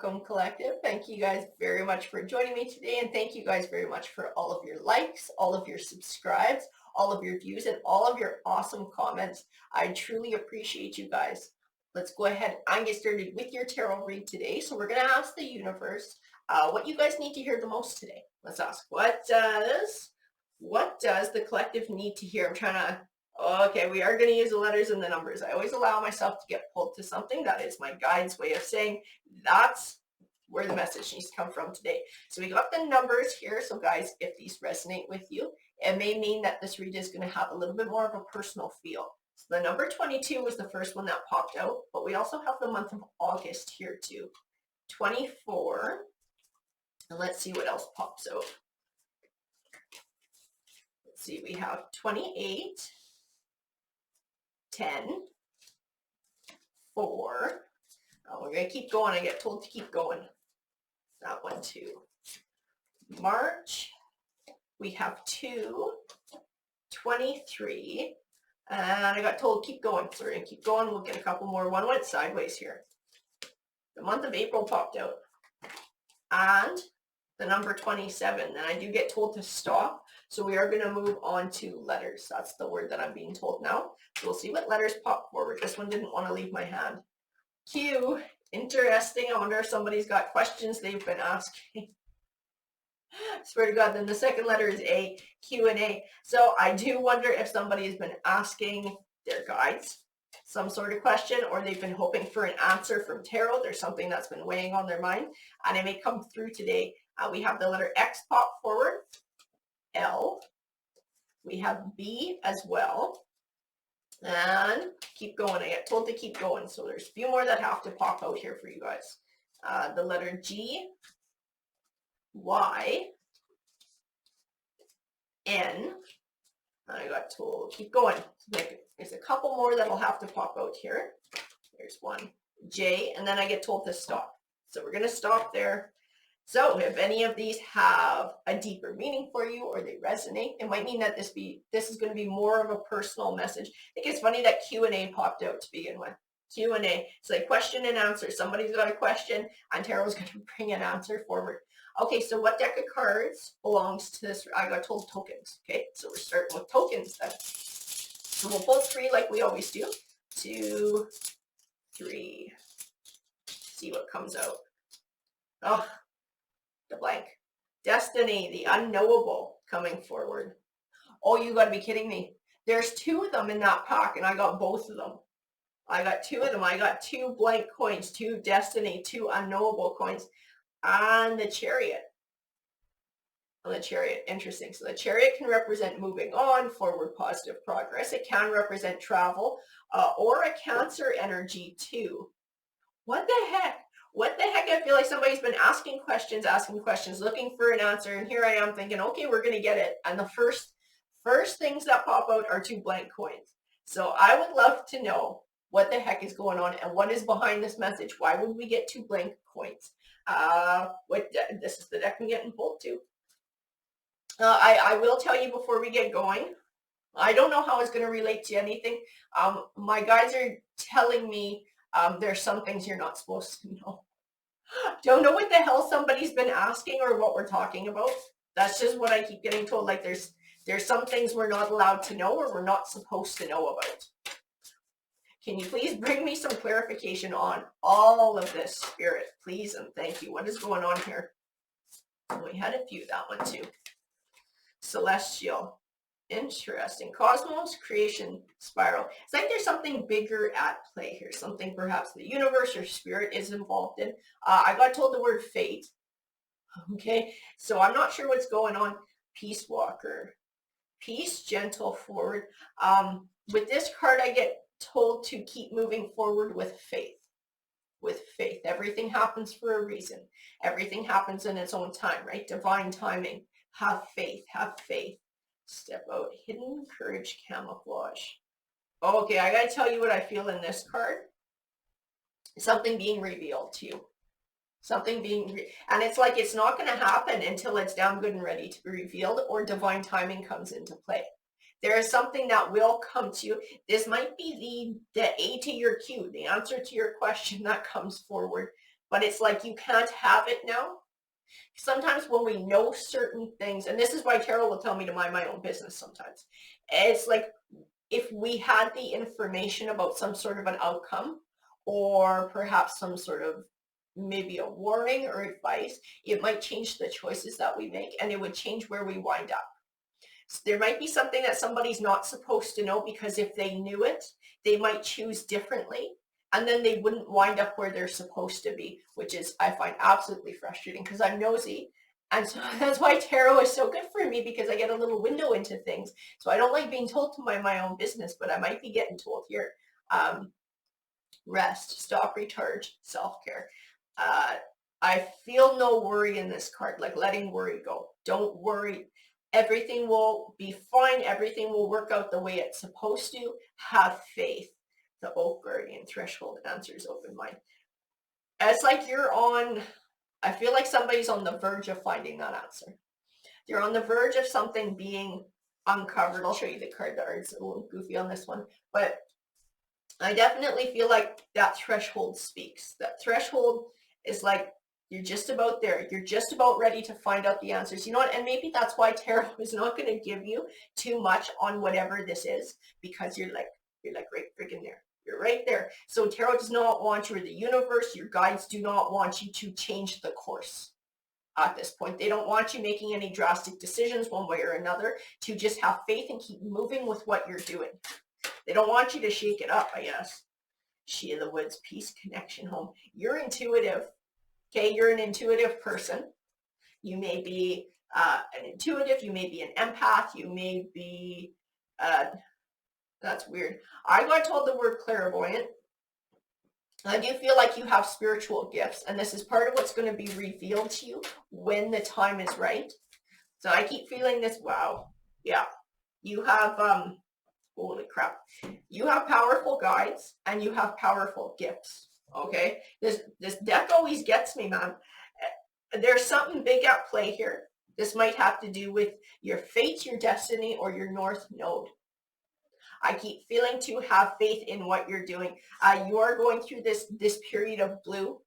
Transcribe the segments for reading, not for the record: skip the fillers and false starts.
welcome, collective. Thank you guys very much for joining me today, and thank you guys very much for all of your likes, all of your subscribes, all of your views, and all of your awesome comments. I truly appreciate you guys. Let's go ahead and get started with your tarot read today. So we're going to ask the universe what you guys need to hear the most today. Let's ask, what does the collective need to hear? I'm trying to Okay, we are going to use the letters and the numbers. I always allow myself to get pulled to something. That is my guide's way of saying that's where the message needs to come from today. So we got the numbers here. So guys, if these resonate with you, it may mean that this read is going to have a little bit more of a personal feel. So the number 22 was the first one that popped out, but we also have the month of August here too. 24. And let's see what else pops out. Let's see, we have 28. 10, 4. Oh, we're going to keep going. I get told to keep going. That one too. March, we have 2, 23, and I got told keep going. So we're going to keep going. We'll get a couple more. One went sideways here. The month of April popped out. And the number 27. And I do get told to stop. So we are going to move on to letters. That's the word that I'm being told now. So we'll see what letters pop forward. This one didn't want to leave my hand. Q. Interesting. I wonder if somebody's got questions they've been asking. Swear to God. Then the second letter is A. Q and A. So I do wonder if somebody has been asking their guides some sort of question, or they've been hoping for an answer from tarot. There's something that's been weighing on their mind, and it may come through today. We have the letter X pop forward. L. We have B as well. And keep going. I get told to keep going. So there's a few more that have to pop out here for you guys. The letter G. Y. N. I got told keep going. There's a couple more that'll have to pop out here. There's one. J. And then I get told to stop. So we're going to stop there. So if any of these have a deeper meaning for you or they resonate, it might mean that this is going to be more of a personal message. I think it's funny that Q&A popped out to begin with. Q&A. It's like question and answer. Somebody's got a question and tarot's going to bring an answer forward. Okay, so what deck of cards belongs to this? I got told tokens. Okay, so we're starting with tokens then. So we'll pull 3 like we always do. 2, 3. See what comes out. Oh. The blank. Destiny, the unknowable coming forward. Oh, you got to be kidding me. There's 2 of them in that pack, and I got both of them. I got 2 of them. I got 2 blank coins, 2 destiny, 2 unknowable coins, and the chariot. And the chariot, interesting. So the chariot can represent moving on, forward positive progress. It can represent travel, or a Cancer energy too. What the heck? What the heck? I feel like somebody's been asking questions, looking for an answer. And here I am thinking, okay, we're going to get it. And the first things that pop out are 2 blank coins. So I would love to know what the heck is going on and what is behind this message. Why would we get 2 blank coins? This is the deck I'm getting pulled to. I will tell you before we get going, I don't know how it's going to relate to anything. My guides are telling me there's some things you're not supposed to know. Don't know what the hell somebody's been asking or what we're talking about. That's just what I keep getting told. Like there's some things we're not allowed to know or we're not supposed to know about. Can you please bring me some clarification on all of this, Spirit? Please and thank you. What is going on here? We had a few, that one too. Celestial. Interesting. Cosmos, creation, spiral. It's like there's something bigger at play here. Something perhaps the universe or spirit is involved in. I got told the word fate. Okay. So I'm not sure what's going on. Peace walker. Peace, gentle, forward. With this card, I get told to keep moving forward with faith. With faith. Everything happens for a reason. Everything happens in its own time, right? Divine timing. Have faith. Have faith. Step out, hidden courage, camouflage. Okay, I gotta tell you what I feel in this card. Something being revealed to you. Something being, and it's like it's not going to happen until it's damn good and ready to be revealed or divine timing comes into play. There is something that will come to you. This might be the A to your Q, the answer to your question that comes forward. but it's like you can't have it now. Sometimes when we know certain things, and this is why tarot will tell me to mind my own business sometimes, it's like if we had the information about some sort of an outcome or perhaps some sort of maybe a warning or advice, it might change the choices that we make and it would change where we wind up. So there might be something that somebody's not supposed to know because if they knew it, they might choose differently and then they wouldn't wind up where they're supposed to be, which is, I find absolutely frustrating because I'm nosy. And so that's why tarot is so good for me because I get a little window into things. So I don't like being told to mind my own business, but I might be getting told here. Rest, stop, recharge, self-care. I feel no worry in this card, like letting worry go. Don't worry. Everything will be fine. Everything will work out the way it's supposed to. Have faith. The Oak Guardian, threshold, answers, open mind. It's like you're on, I feel like somebody's on the verge of finding that answer. You're on the verge of something being uncovered. I'll show you the card. The art's a little goofy on this one, but I definitely feel like that threshold speaks. That threshold is like, you're just about there. You're just about ready to find out the answers. You know what? And maybe that's why tarot is not going to give you too much on whatever this is, because you're like right freaking there. You're right there. So tarot does not want you, or the universe, your guides do not want you to change the course at this point. They don't want you making any drastic decisions one way or another, to just have faith and keep moving with what you're doing. They don't want you to shake it up, I guess. She of the Woods, peace, connection, home. You're intuitive. Okay, you're an intuitive person. You may be an intuitive. You may be an empath. You may be, that's weird. I got told the word clairvoyant. I do feel like you have spiritual gifts, and this is part of what's going to be revealed to you when the time is right. So I keep feeling this, wow. Yeah, you have, holy crap. You have powerful guides and you have powerful gifts. Okay. This deck always gets me, man. There's something big at play here. This might have to do with your fate, your destiny, or your North Node. I keep feeling to have faith in what you're doing. You are going through this period of blue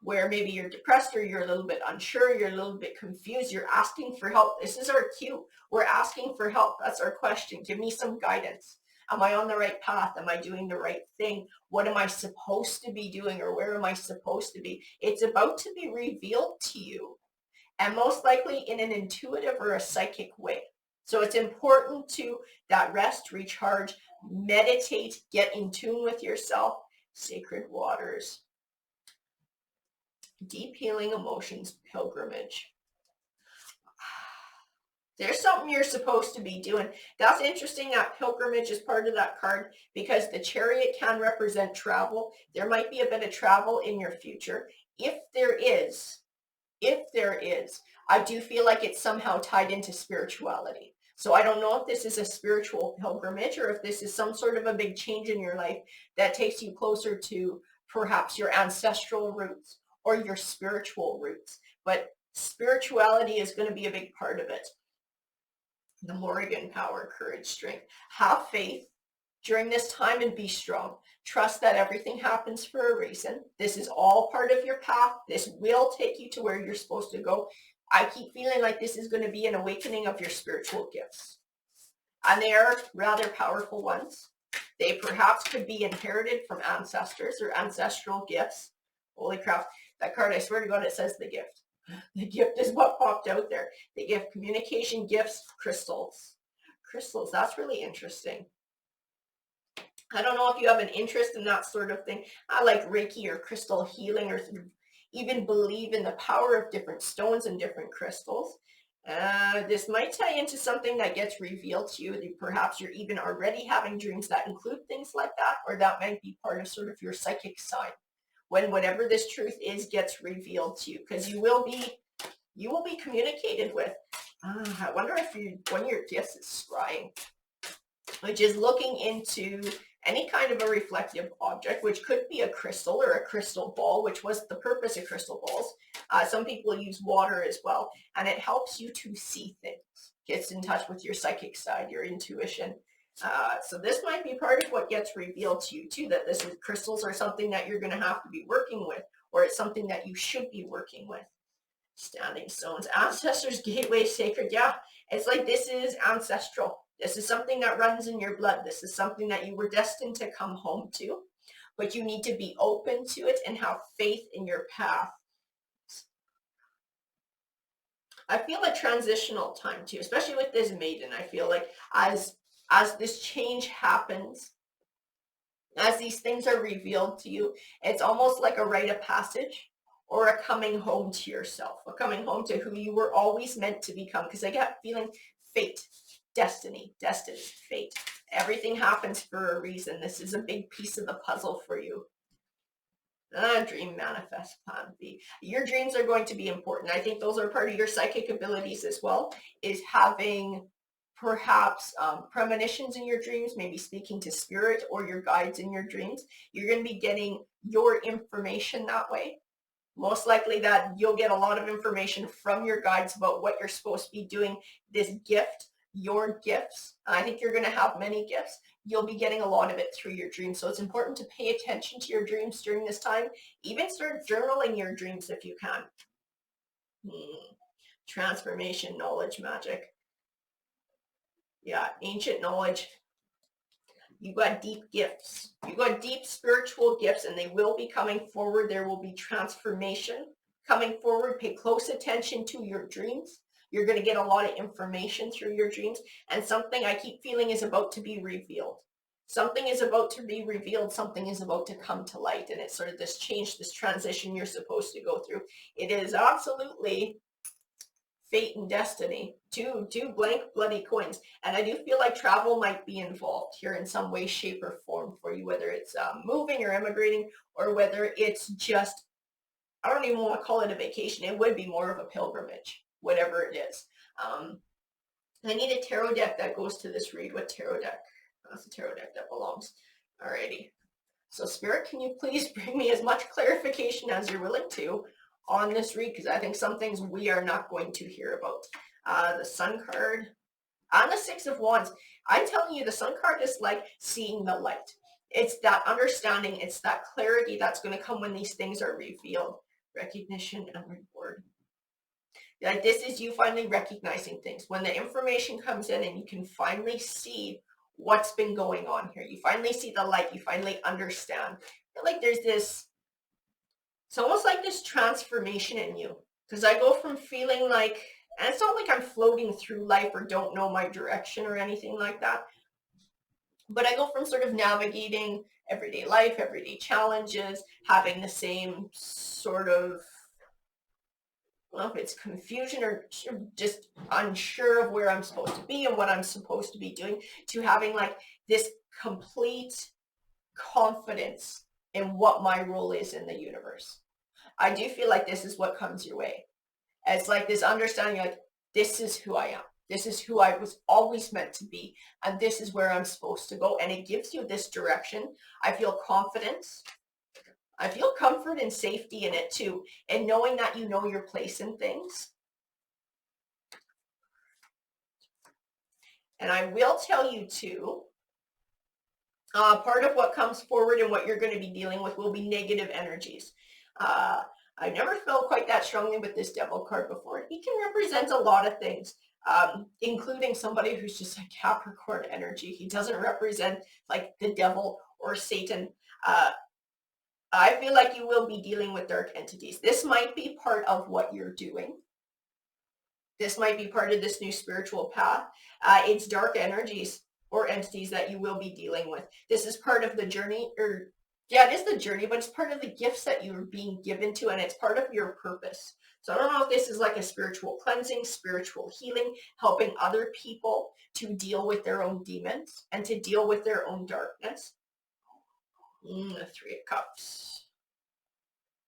where maybe you're depressed or you're a little bit unsure, you're a little bit confused, you're asking for help. This is our cue. We're asking for help. That's our question. Give me some guidance. Am I on the right path? Am I doing the right thing? What am I supposed to be doing, or where am I supposed to be? It's about to be revealed to you, and most likely in an intuitive or a psychic way. So it's important to that rest, recharge, meditate, get in tune with yourself. Sacred waters. Deep healing emotions, pilgrimage. There's something you're supposed to be doing. That's interesting that pilgrimage is part of that card, because the chariot can represent travel. There might be a bit of travel in your future. If there is, I do feel like it's somehow tied into spirituality. So I don't know if this is a spiritual pilgrimage or if this is some sort of a big change in your life that takes you closer to perhaps your ancestral roots or your spiritual roots. But spirituality is going to be a big part of it. The Morrigan power, courage, strength. Have faith during this time and be strong. Trust that everything happens for a reason. This is all part of your path. This will take you to where you're supposed to go. I keep feeling like this is going to be an awakening of your spiritual gifts. And they are rather powerful ones. They perhaps could be inherited from ancestors or ancestral gifts. Holy crap. That card, I swear to God, it says the gift. The gift is what popped out there. They give communication gifts, crystals. Crystals, that's really interesting. I don't know if you have an interest in that sort of thing. I like Reiki or crystal healing, or even believe in the power of different stones and different crystals. This might tie into something that gets revealed to you. Perhaps you're even already having dreams that include things like that, or that might be part of sort of your psychic side when whatever this truth is gets revealed to you, because you will be communicated with. I wonder if one of your gifts is scrying, which is looking into any kind of a reflective object, which could be a crystal or a crystal ball, which was the purpose of crystal balls. Some people use water as well, and it helps you to see things, gets in touch with your psychic side, your intuition. So this might be part of what gets revealed to you too, that crystals are something that you're going to have to be working with, or it's something that you should be working with. Standing stones, ancestors, gateway, sacred. Yeah, it's like this is ancestral. This is something that runs in your blood. This is something that you were destined to come home to, but you need to be open to it and have faith in your path. I feel a transitional time too, especially with this maiden. I feel like as this change happens, as these things are revealed to you, it's almost like a rite of passage or a coming home to yourself, a coming home to who you were always meant to become. Because I get feeling fate, destiny, fate. Everything happens for a reason. This is a big piece of the puzzle for you. Dream, manifest, plan B. Your dreams are going to be important. I think those are part of your psychic abilities as well, is having perhaps premonitions in your dreams, maybe speaking to spirit or your guides in your dreams. You're going to be getting your information that way. Most likely that you'll get a lot of information from your guides about what you're supposed to be doing, this gift, your gifts. I think you're going to have many gifts. You'll be getting a lot of it through your dreams. So it's important to pay attention to your dreams during this time. Even start journaling your dreams if you can. Transformation, knowledge, magic. Yeah, ancient knowledge. You got deep gifts. You got deep spiritual gifts, and they will be coming forward. There will be transformation coming forward. Pay close attention to your dreams. You're going to get a lot of information through your dreams, and something I keep feeling is about to be revealed. Something is about to be revealed. Something is about to come to light, and it's sort of this change, this transition you're supposed to go through. It is absolutely fate and destiny, two blank bloody coins. And I do feel like travel might be involved here in some way, shape, or form for you, whether it's moving or immigrating, or whether it's just, I don't even want to call it a vacation. It would be more of a pilgrimage, whatever it is. I need a tarot deck that goes to this read. What tarot deck? That's a tarot deck that belongs. Alrighty. So Spirit, can you please bring me as much clarification as you're willing to on this read, because I think some things we are not going to hear about. The Sun card and the Six of Wands. I'm telling you, the Sun card is like seeing the light. It's that understanding, it's that clarity that's going to come when these things are revealed. Recognition and reward. Like this is you finally recognizing things. When the information comes in and you can finally see what's been going on here. You finally see the light. You finally understand. I feel like there's this, it's almost like this transformation in you. Because I go from feeling like, and it's not like I'm floating through life or don't know my direction or anything like that. But I go from sort of navigating everyday life, everyday challenges, having the same sort of, well, if it's confusion or just unsure of where I'm supposed to be and what I'm supposed to be doing, to having like this complete confidence in what my role is in the universe. I do feel like this is what comes your way. It's like this understanding, like, this is who I am. This is who I was always meant to be. And this is where I'm supposed to go. And it gives you this direction. I feel confidence. I feel comfort and safety in it too. And knowing that you know your place in things. And I will tell you too, part of what comes forward and what you're going to be dealing with will be negative energies. I never felt quite that strongly with this Devil card before. He can represent a lot of things, including somebody who's just a Capricorn energy. He doesn't represent like the devil or Satan. I feel like you will be dealing with dark entities. This might be part of what you're doing. This might be part of this new spiritual path. It's dark energies or entities that you will be dealing with. This is part of the journey, or yeah, it is the journey, but it's part of the gifts that you're being given to, and it's part of your purpose. So I don't know if this is like a spiritual cleansing, spiritual healing, helping other people to deal with their own demons and to deal with their own darkness. The Three of Cups.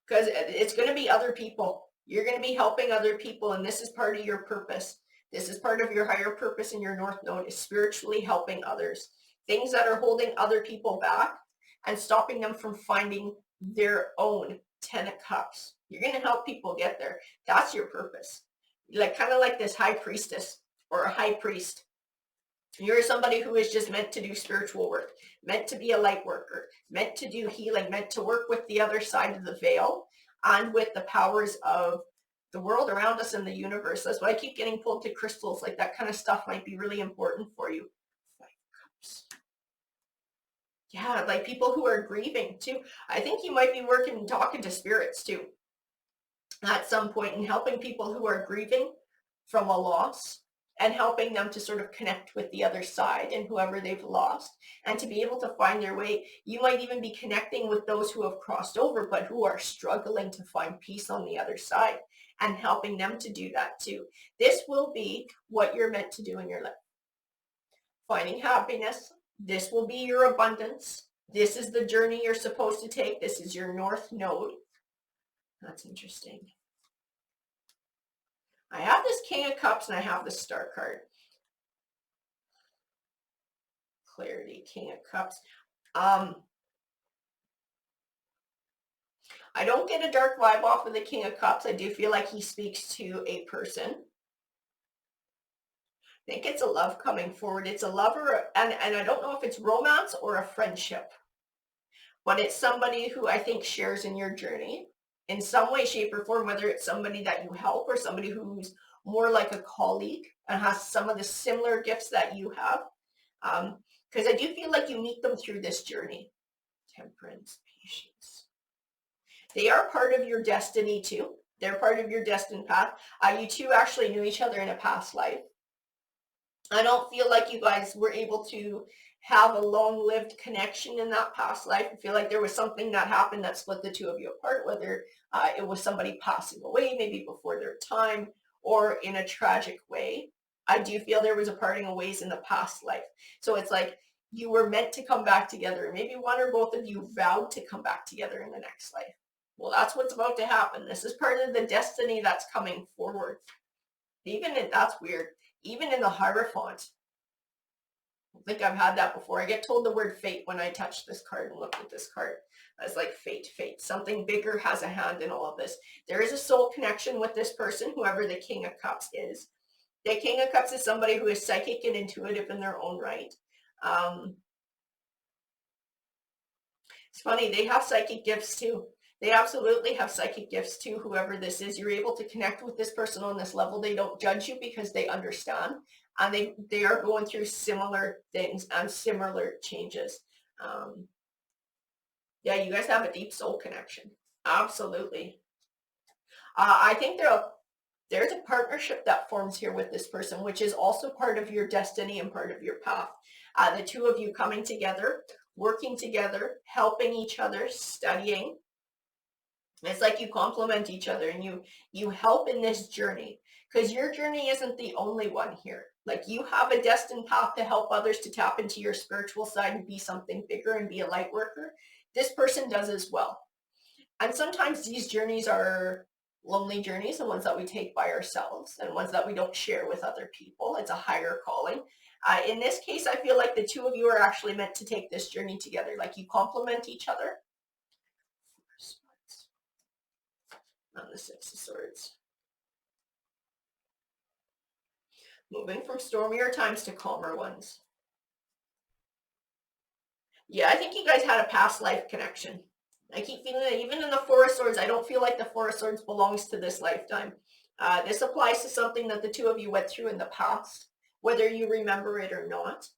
Because it's going to be other people. You're going to be helping other people, and this is part of your purpose. This is part of your higher purpose in your North Node, is spiritually helping others. Things that are holding other people back and stopping them from finding their own 10 of Cups. You're going to help people get there. That's your purpose. Like kind of like this high priestess or a high priest. You're somebody who is just meant to do spiritual work, meant to be a light worker, meant to do healing, meant to work with the other side of the veil. and with the powers of the world around us and the universe. That's why I keep getting pulled to crystals. Like that kind of stuff might be really important for you. Five Cups. Yeah, like people who are grieving too. I think you might be working and talking to spirits too at some point and helping people who are grieving from a loss and helping them to sort of connect with the other side and whoever they've lost and to be able to find their way. You might even be connecting with those who have crossed over but who are struggling to find peace on the other side and helping them to do that too. This will be what you're meant to do in your life. Finding happiness. This will be your abundance. This is the journey you're supposed to take. This is your North Node. That's interesting. I have this King of Cups and I have the Star card. Clarity, King of Cups. I don't get a dark vibe off of the King of Cups. I do feel like he speaks to a person. I think it's a love coming forward. It's a lover, and I don't know if it's romance or a friendship, but it's somebody who I think shares in your journey in some way, shape, or form, whether it's somebody that you help or somebody who's more like a colleague and has some of the similar gifts that you have. Because I do feel like you meet them through this journey. Temperance, patience. They are part of your destiny too. They're part of your destined path. You two actually knew each other in a past life. I don't feel like you guys were able to have a long-lived connection in that past life. I feel like there was something that happened that split the two of you apart, whether it was somebody passing away, maybe before their time, or in a tragic way. I do feel there was a parting of ways in the past life. So it's like you were meant to come back together. Maybe one or both of you vowed to come back together in the next life. Well, that's what's about to happen. This is part of the destiny that's coming forward. That's weird. Even in the Hierophant, I think I've had that before. I get told the word fate when I touch this card and look at this card. It's like fate. Something bigger has a hand in all of this. There is a soul connection with this person, whoever the King of Cups is. The King of Cups is somebody who is psychic and intuitive in their own right. It's funny, they have psychic gifts too. They absolutely have psychic gifts too, whoever this is. You're able to connect with this person on this level. They don't judge you because they understand. And they are going through similar things and similar changes. Yeah, you guys have a deep soul connection. Absolutely. I think there's a partnership that forms here with this person, which is also part of your destiny and part of your path. The two of you coming together, working together, helping each other, studying. It's like you complement each other and you help in this journey, because your journey isn't the only one here. Like you have a destined path to help others to tap into your spiritual side and be something bigger and be a light worker. This person does as well. And sometimes these journeys are lonely journeys, the ones that we take by ourselves and ones that we don't share with other people. It's a higher calling. In this case, I feel like the two of you are actually meant to take this journey together. Like you complement each other. On the Six of Swords. Moving from stormier times to calmer ones. Yeah, I think you guys had a past life connection. I keep feeling that even in the Four of Swords, I don't feel like the Four of Swords belongs to this lifetime. This applies to something that the two of you went through in the past, whether you remember it or not.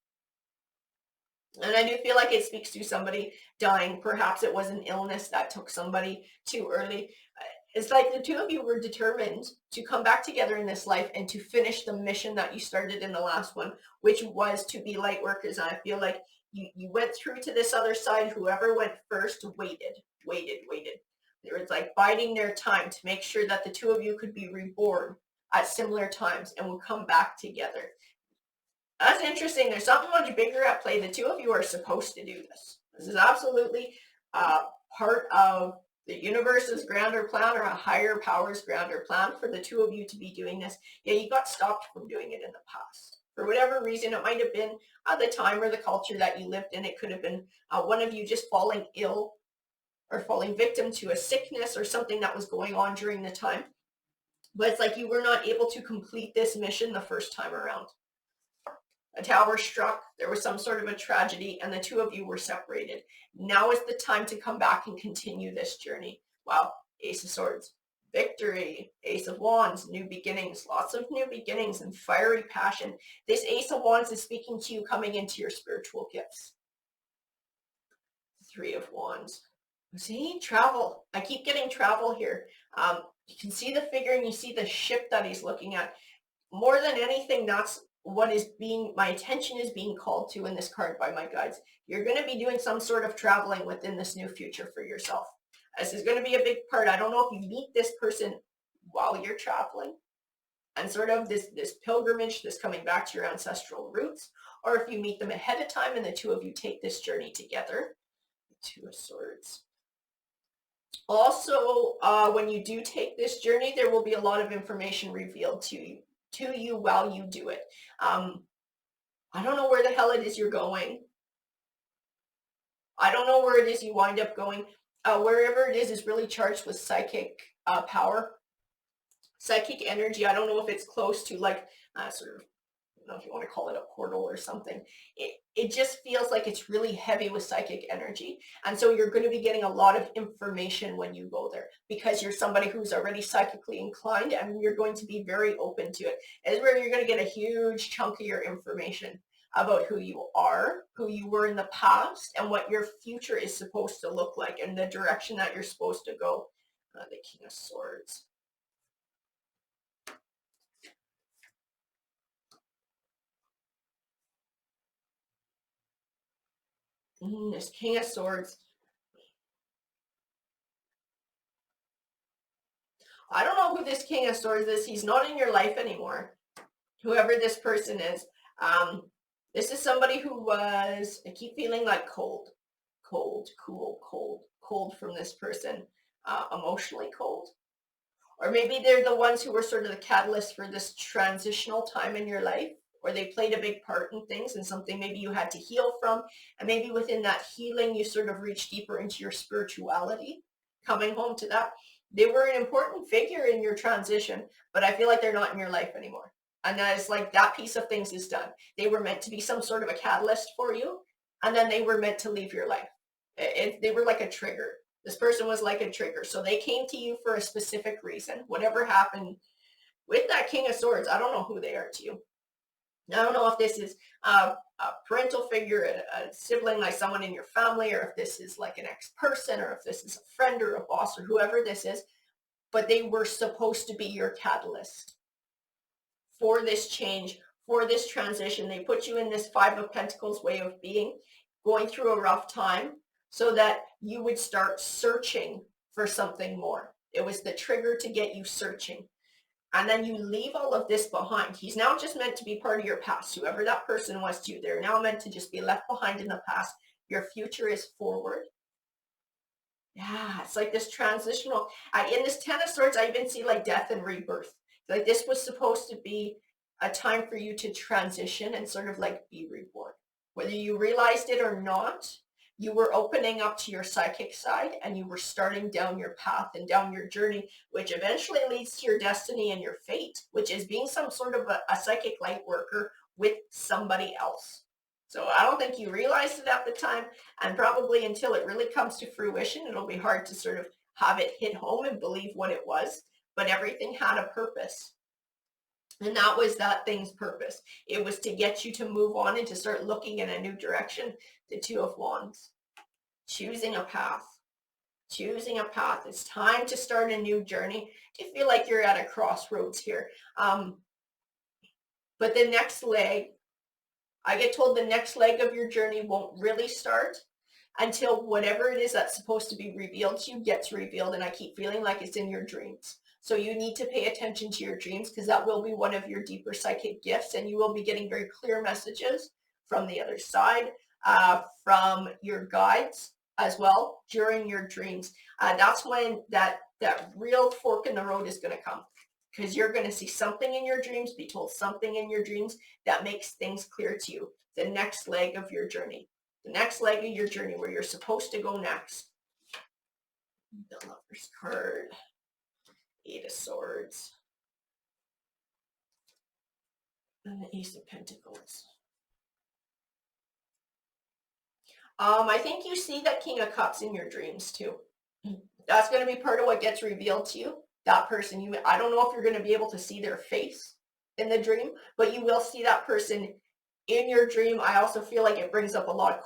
And I do feel like it speaks to somebody dying. Perhaps it was an illness that took somebody too early. It's like the two of you were determined to come back together in this life and to finish the mission that you started in the last one, which was to be light workers. And I feel like you went through to this other side. Whoever went first waited. They were like biding their time to make sure that the two of you could be reborn at similar times and would come back together. That's interesting. There's something much bigger at play. The two of you are supposed to do this. This is absolutely part of the universe's grander plan, or a higher power's grander plan, for the two of you to be doing this. Yeah, you got stopped from doing it in the past. For whatever reason, it might have been the time or the culture that you lived in. It could have been one of you just falling ill or falling victim to a sickness or something that was going on during the time. But it's like you were not able to complete this mission the first time around. A tower struck, there was some sort of a tragedy, and the two of you were separated. Now is the time to come back and continue this journey. Wow, Ace of Swords, victory. Ace of Wands, new beginnings, lots of new beginnings and fiery passion. This Ace of Wands is speaking to you coming into your spiritual gifts. Three of Wands. See, travel. I keep getting travel here. You can see the figure and you see the ship that he's looking at. More than anything, that's what is being, my attention is being called to in this card by my guides. You're going to be doing some sort of traveling within this new future for yourself. This is going to be a big part. I don't know if you meet this person while you're traveling and sort of this pilgrimage, this coming back to your ancestral roots, or if you meet them ahead of time and the two of you take this journey together. Two of Swords. Also, when you do take this journey, there will be a lot of information revealed to you while you do it. I don't know where the hell it is you're going. I don't know where it is you wind up going. Wherever it is really charged with psychic power, psychic energy. I don't know if it's close to like sort of, I don't know if you want to call it a portal or something. It just feels like it's really heavy with psychic energy. And so you're going to be getting a lot of information when you go there because you're somebody who's already psychically inclined and you're going to be very open to it. It's where you're going to get a huge chunk of your information about who you are, who you were in the past, and what your future is supposed to look like and the direction that you're supposed to go. The King of Swords. This King of Swords. I don't know who this King of Swords is. He's not in your life anymore. Whoever this person is. This is somebody who was, I keep feeling like cold, cool, cold from this person. Emotionally cold. Or maybe they're the ones who were sort of the catalyst for this transitional time in your life, or they played a big part in things and something maybe you had to heal from. And maybe within that healing, you sort of reach deeper into your spirituality, coming home to that. They were an important figure in your transition, but I feel like they're not in your life anymore. And that is like that piece of things is done. They were meant to be some sort of a catalyst for you, and then they were meant to leave your life. They were like a trigger. This person was like a trigger. So they came to you for a specific reason. Whatever happened with that King of Swords, I don't know who they are to you. I don't know if this is a parental figure, a sibling, like someone in your family, or if this is like an ex-person, or if this is a friend or a boss or whoever this is, but they were supposed to be your catalyst for this change, for this transition. They put you in this Five of Pentacles way of being, going through a rough time so that you would start searching for something more. It was the trigger to get you searching. And then you leave all of this behind. He's now just meant to be part of your past. Whoever that person was to you, they're now meant to just be left behind in the past. Your future is forward. Yeah, it's like this transitional. In this Ten of Swords, I even see like death and rebirth. Like this was supposed to be a time for you to transition and sort of like be reborn. Whether you realized it or not, you were opening up to your psychic side and you were starting down your path and down your journey, which eventually leads to your destiny and your fate, which is being some sort of a psychic light worker with somebody else. So I don't think you realized it at the time, and probably until it really comes to fruition, it'll be hard to sort of have it hit home and believe what it was, but everything had a purpose. And that was that thing's purpose. It was to get you to move on and to start looking in a new direction. The Two of Wands. Choosing a path. Choosing a path. It's time to start a new journey. You feel like you're at a crossroads here. But the next leg, I get told the next leg of your journey won't really start until whatever it is that's supposed to be revealed to you gets revealed. And I keep feeling like it's in your dreams. So you need to pay attention to your dreams because that will be one of your deeper psychic gifts, and you will be getting very clear messages from the other side, from your guides as well during your dreams. That's when that real fork in the road is going to come, because you're going to see something in your dreams, be told something in your dreams that makes things clear to you. The next leg of your journey. The next leg of your journey where you're supposed to go next. The Lover's card. Eight of Swords. And the Ace of Pentacles. I think you see that King of Cups in your dreams too. That's going to be part of what gets revealed to you. That person, I don't know if you're going to be able to see their face in the dream, but you will see that person in your dream. I also feel like it brings up a lot of